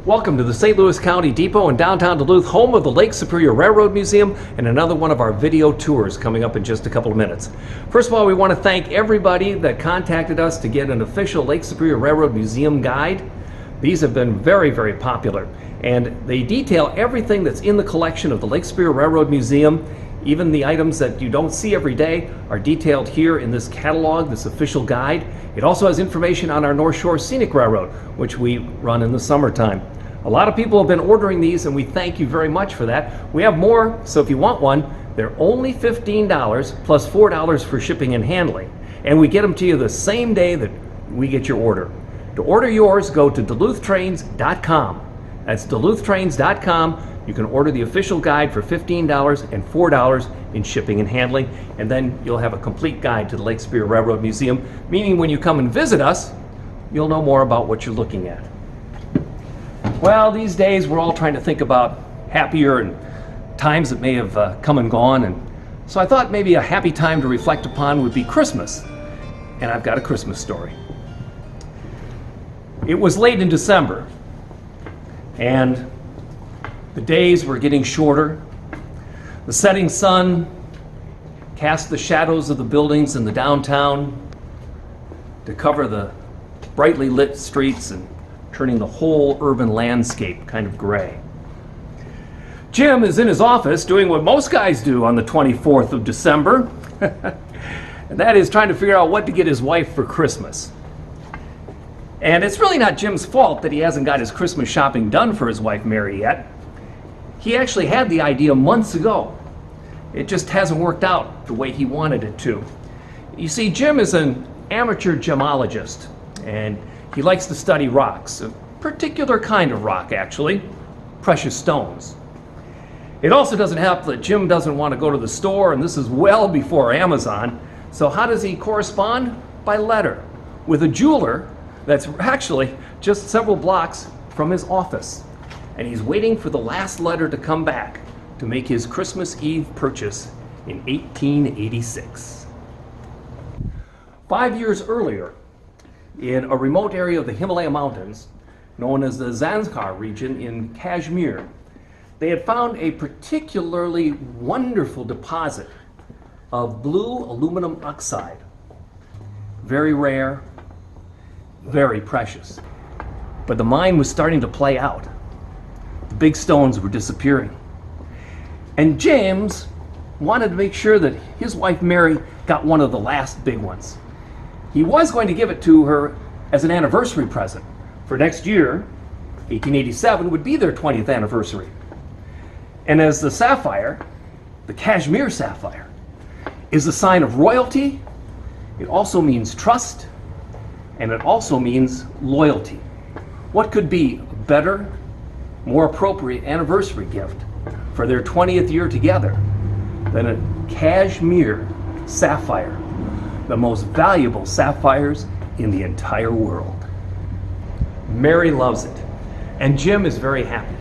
Welcome to the St. Louis County Depot in downtown Duluth, home of the Lake Superior Railroad Museum, and another one of our video tours coming up in just a couple of minutes. First of all, we want to thank everybody that contacted us to get an official Lake Superior Railroad Museum guide. These have been very, very popular, and they detail everything that's in the collection of the Lake Superior Railroad Museum. Even the items that you don't see every day are detailed here in this catalog, this official guide. It also has information on our North Shore Scenic Railroad, which we run in the summertime. A lot of people have been ordering these, and we thank you very much for that. We have more, so if you want one, they're only $15 plus $4 for shipping and handling. And we get them to you the same day that we get your order. To order yours, go to duluthtrains.com. That's duluthtrains.com. You can order the official guide for $15 and $4 in shipping and handling, and then you'll have a complete guide to the Lake Superior Railroad Museum, meaning when you come and visit us, you'll know more about what you're looking at. Well, these days we're all trying to think about happier and times that may have come and gone, and so I thought maybe a happy time to reflect upon would be Christmas, and I've got a Christmas story. It was late in December, and the days were getting shorter. The setting sun cast the shadows of the buildings in the downtown to cover the brightly lit streets and turning the whole urban landscape kind of gray. Jim is in his office doing what most guys do on the 24th of December, and that is trying to figure out what to get his wife for Christmas. And it's really not Jim's fault that he hasn't got his Christmas shopping done for his wife Mary yet. He actually had the idea months ago. It just hasn't worked out the way he wanted it to. You see, Jim is an amateur gemologist, and he likes to study rocks, a particular kind of rock actually, precious stones. It also doesn't help that Jim doesn't want to go to the store, and this is well before Amazon. So how does he correspond? By letter, with a jeweler that's actually just several blocks from his office. And he's waiting for the last letter to come back to make his Christmas Eve purchase in 1886. 5 years earlier, in a remote area of the Himalaya Mountains, known as the Zanskar region in Kashmir, they had found a particularly wonderful deposit of blue aluminum oxide. Very rare, very precious. But the mine was starting to play out. The big stones were disappearing. And James wanted to make sure that his wife Mary got one of the last big ones. He was going to give it to her as an anniversary present, for next year, 1887, would be their 20th anniversary. And as the sapphire, the Kashmir sapphire, is a sign of royalty, it also means trust, and it also means loyalty. What could be a better, more appropriate anniversary gift for their 20th year together than a Kashmir sapphire, the most valuable sapphires in the entire world? Mary loves it, and Jim is very happy.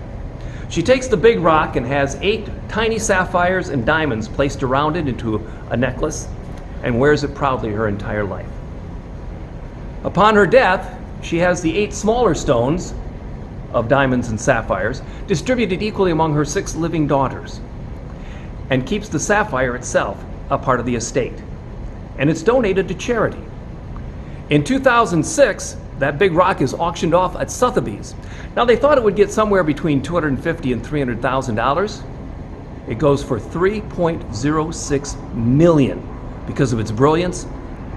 She takes the big rock and has 8 tiny sapphires and diamonds placed around it into a necklace and wears it proudly her entire life. Upon her death, she has the 8 smaller stones of diamonds and sapphires distributed equally among her 6 living daughters, and keeps the sapphire itself a part of the estate. And it's donated to charity. In 2006, that big rock is auctioned off at Sotheby's. Now, they thought it would get somewhere between $250,000 and $300,000. It goes for $3.06 million because of its brilliance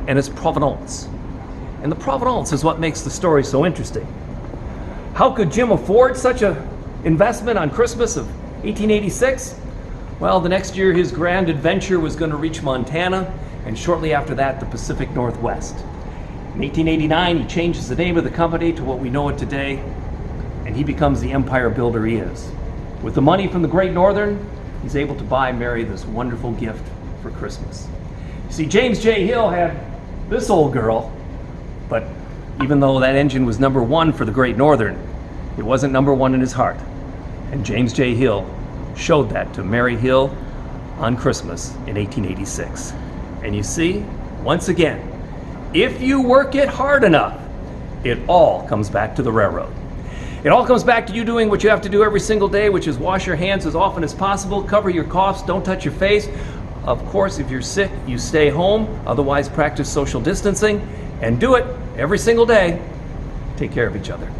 and its provenance. And the provenance is what makes the story so interesting. How could Jim afford such an investment on Christmas of 1886? Well, the next year his grand adventure was going to reach Montana, and shortly after that, the Pacific Northwest. In 1889, he changes the name of the company to what we know it today, and he becomes the empire builder he is. With the money from the Great Northern, he's able to buy Mary this wonderful gift for Christmas. You see, James J. Hill had this old girl, but even though that engine was number 1 for the Great Northern, it wasn't number 1 in his heart. And James J. Hill showed that to Mary Hill on Christmas in 1886. And you see, once again, if you work it hard enough, it all comes back to the railroad. It all comes back to you doing what you have to do every single day, which is wash your hands as often as possible, cover your coughs, don't touch your face. Of course, if you're sick, you stay home. Otherwise, practice social distancing and do it every single day. Take care of each other.